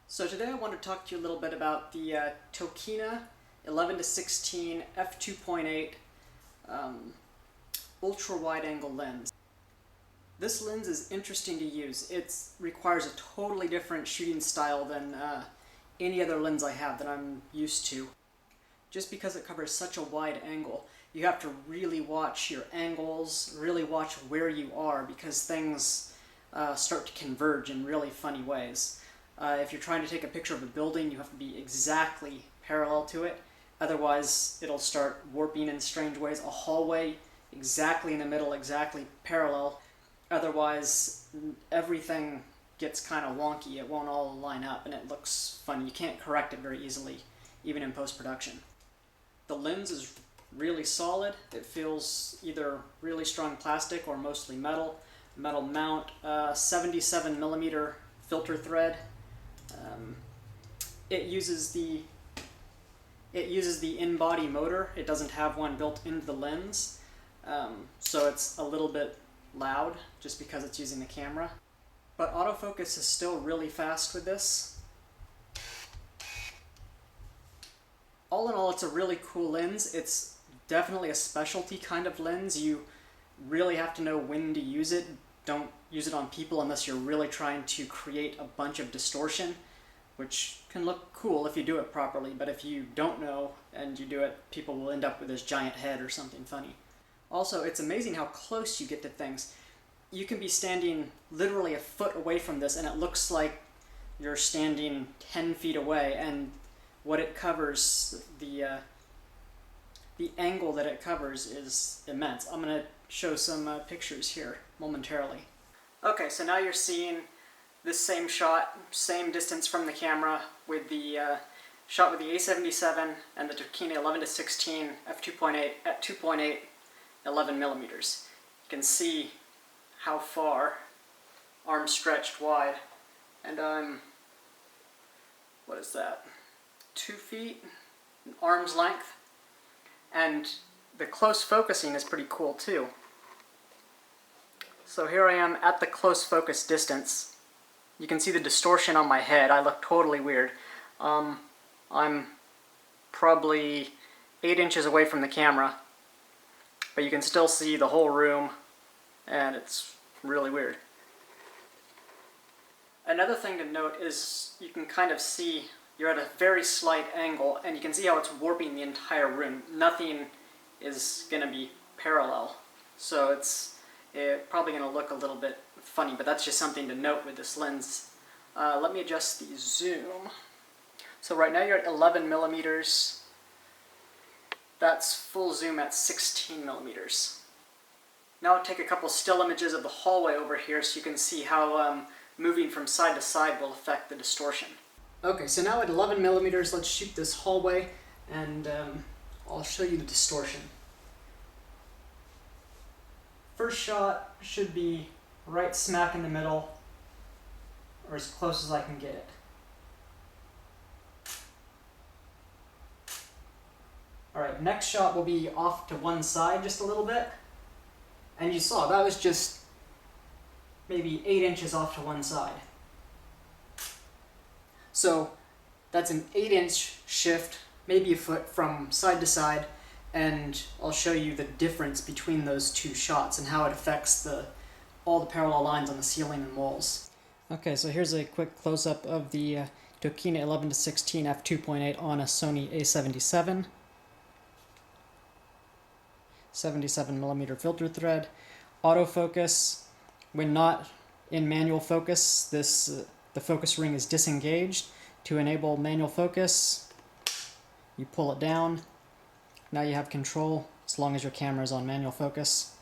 So today I want to talk to you a little bit about the Tokina 11-16 f2.8 ultra-wide-angle lens. This lens is interesting to use. It requires a totally different shooting style than any other lens I have that I'm used to. Just because it covers such a wide angle, you have to really watch your angles, really watch where you are, because things start to converge in really funny ways. If you're trying to take a picture of a building, you have to be exactly parallel to it. Otherwise, it'll start warping in strange ways. A hallway, exactly in the middle, exactly parallel. Otherwise, everything gets kind of wonky. It won't all line up, and it looks funny. You can't correct it very easily, even in post-production. The lens is really solid. It feels either really strong plastic or mostly metal. Metal mount, 77mm filter thread. It uses the in-body motor. It doesn't have one built into the lens, so it's a little bit loud just because it's using the camera. But autofocus is still really fast with this. All in all, it's a really cool lens. It's definitely a specialty kind of lens. You really have to know when to use it. Don't use it on people unless you're really trying to create a bunch of distortion, which can look cool if you do it properly, but if you don't know and you do it, people will end up with this giant head or something funny. Also, it's amazing how close you get to things. You can be standing literally a foot away from this and it looks like you're standing 10 feet away, and what it covers, the angle that it covers is immense. I'm going to show some pictures here momentarily. Okay, so now you're seeing this same shot, same distance from the camera, with the shot with the A77 and the Tokina 11-16 f2.8 at 2.8 11mm. You can see how far, arms stretched wide, and I'm, what is that, 2 feet, arm's length, and the close focusing is pretty cool too. So here I am at the close focus distance. You can see the distortion on my head. I look totally weird. I'm probably 8 inches away from the camera, but you can still see the whole room, and it's really weird. Another thing to note is you can kind of see you're at a very slight angle, and you can see how it's warping the entire room. Nothing is going to be parallel, so it's probably going to look a little bit funny, but that's just something to note with this lens. Let me adjust the zoom. So right now you're at 11mm. That's full zoom at 16mm. Now I'll take a couple still images of the hallway over here so you can see how moving from side to side will affect the distortion. Okay, so now at 11mm, let's shoot this hallway, and I'll show you the distortion. First shot should be right smack in the middle, or as close as I can get it. Alright, next shot will be off to one side just a little bit, and you saw that was just maybe 8 inches off to one side. So that's an 8-inch shift, maybe a foot from side to side, and I'll show you the difference between those two shots and how it affects all the parallel lines on the ceiling and walls. Okay, so here's a quick close-up of the Tokina 11-16 f2.8 on a Sony A77. 77mm filter thread. Autofocus. When not in manual focus, the focus ring is disengaged. To enable manual focus, you pull it down. Now you have control as long as your camera is on manual focus.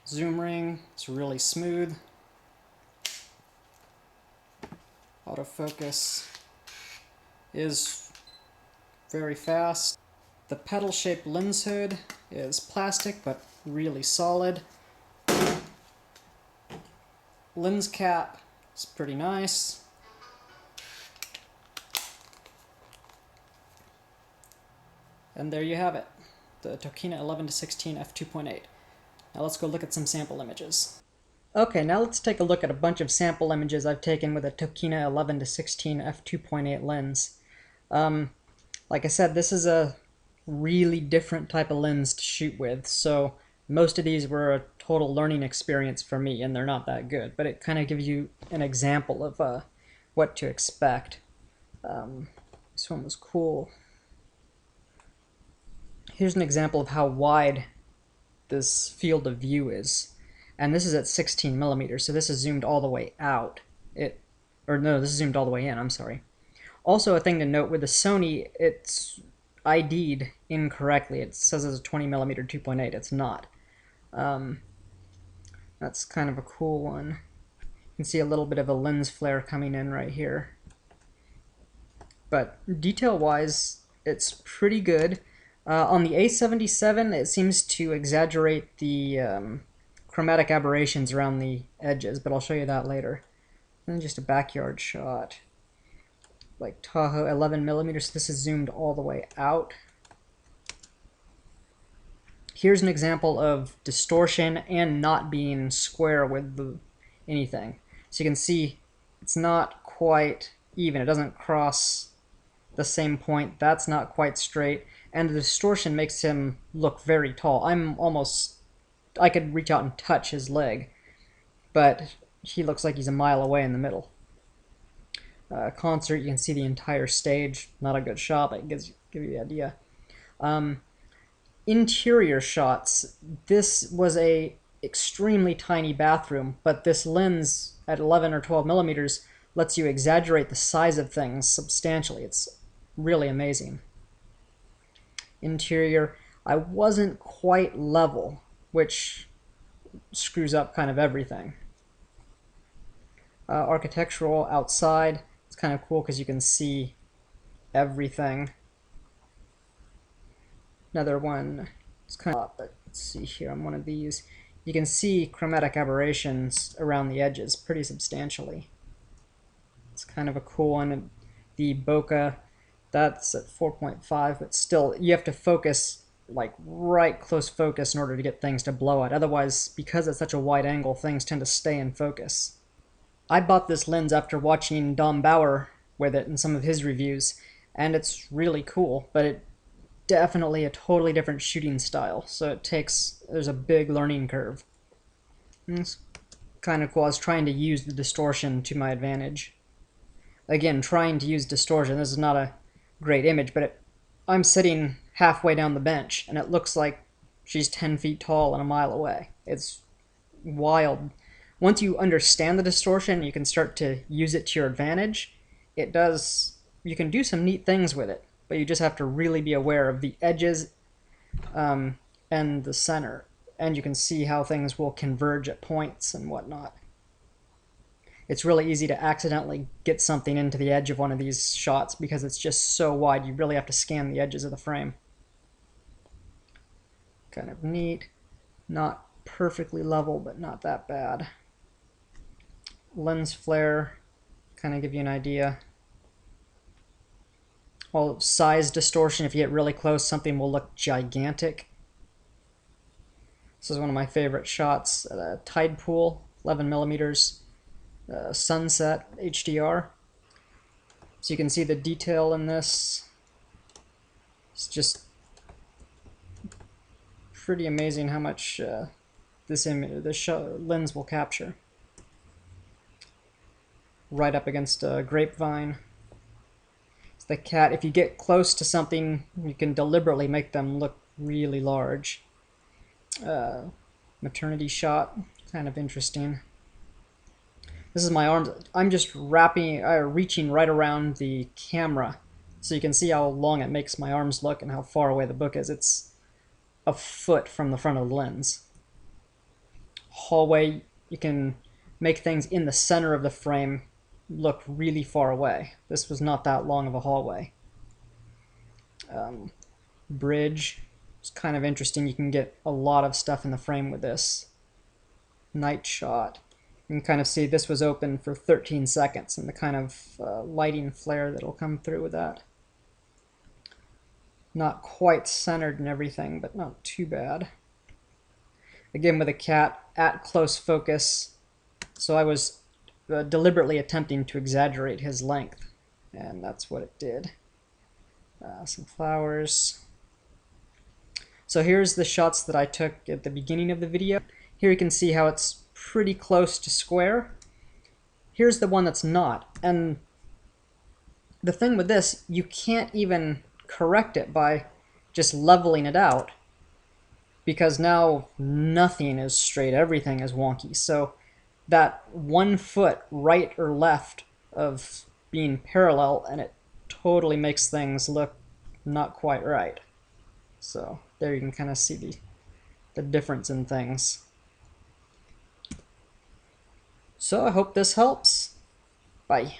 Zoom ring, it's really smooth. Autofocus is very fast. The petal-shaped lens hood is plastic but really solid. Lens cap is pretty nice. And there you have it, the Tokina 11-16 f2.8. Now let's go look at some sample images. Okay, now let's take a look at a bunch of sample images I've taken with a Tokina 11-16 f2.8 lens. Like I said, this is a really different type of lens to shoot with, so most of these were a total learning experience for me, and they're not that good, but it kind of gives you an example of what to expect. This one was cool. Here's an example of how wide this field of view is. And this is at 16 millimeters, so this is zoomed all the way out. This is zoomed all the way in, I'm sorry. Also, a thing to note with the Sony, it's ID'd incorrectly. It says it's a 20 millimeter 2.8. It's not. That's kind of a cool one. You can see a little bit of a lens flare coming in right here. But detail-wise, it's pretty good. On the A77, it seems to exaggerate the chromatic aberrations around the edges, but I'll show you that later. And then just a backyard shot. Like Tahoe 11 millimeters, this is zoomed all the way out. Here's an example of distortion and not being square with anything. So you can see it's not quite even. It doesn't cross the same point. That's not quite straight. And the distortion makes him look very tall. I could reach out and touch his leg, but he looks like he's a mile away in the middle. Concert, you can see the entire stage. Not a good shot, but it give you the idea. Interior shots. This was a extremely tiny bathroom, but this lens at 11 or 12 millimeters lets you exaggerate the size of things substantially. It's really amazing. Interior, I wasn't quite level, which screws up kind of everything. Architectural outside, it's kind of cool because you can see everything. Another one, it's kind of, but let's see here on one of these. You can see chromatic aberrations around the edges pretty substantially. It's kind of a cool one. The Bokeh, that's at 4.5, but still, you have to focus, like right close focus in order to get things to blow out. Otherwise, because it's such a wide angle, things tend to stay in focus. I bought this lens after watching Dom Bauer with it in some of his reviews, and it's really cool, but it definitely a totally different shooting style, so there's a big learning curve. And it's kind of cool. I was trying to use the distortion to my advantage. Again, trying to use distortion. This is not a great image, but I'm sitting halfway down the bench, and it looks like she's 10 feet tall and a mile away. It's wild. Once you understand the distortion, you can start to use it to your advantage. You can do some neat things with it, but you just have to really be aware of the edges and the center, and you can see how things will converge at points and whatnot. It's really easy to accidentally get something into the edge of one of these shots because it's just so wide. You really have to scan the edges of the frame. Kind of neat. Not perfectly level, but not that bad. Lens flare, kind of give you an idea. All size distortion, if you get really close, something will look gigantic. This is one of my favorite shots at a tide pool, 11 millimeters. Sunset HDR. So you can see the detail in this. It's just pretty amazing how much this lens will capture. Right up against a grapevine. It's the cat. If you get close to something, you can deliberately make them look really large. Maternity shot, kind of interesting. This is my arms. I'm just reaching right around the camera, so you can see how long it makes my arms look and how far away the book is. It's a foot from the front of the lens. Hallway, you can make things in the center of the frame look really far away. This was not that long of a hallway. Bridge, it's kind of interesting. You can get a lot of stuff in the frame with this. Night shot. You can kind of see this was open for 13 seconds and the kind of lighting flare that'll come through with that. Not quite centered and everything, but not too bad. Again, with a cat at close focus, So I was deliberately attempting to exaggerate his length, and that's what it did. Some flowers. So here's the shots that I took at the beginning of the video. Here you can see how it's pretty close to square. Here's the one that's not, and the thing with this, you can't even correct it by just leveling it out, because now nothing is straight, everything is wonky. So that 1 foot right or left of being parallel, and it totally makes things look not quite right. So there you can kind of see the difference in things. So I hope this helps. Bye.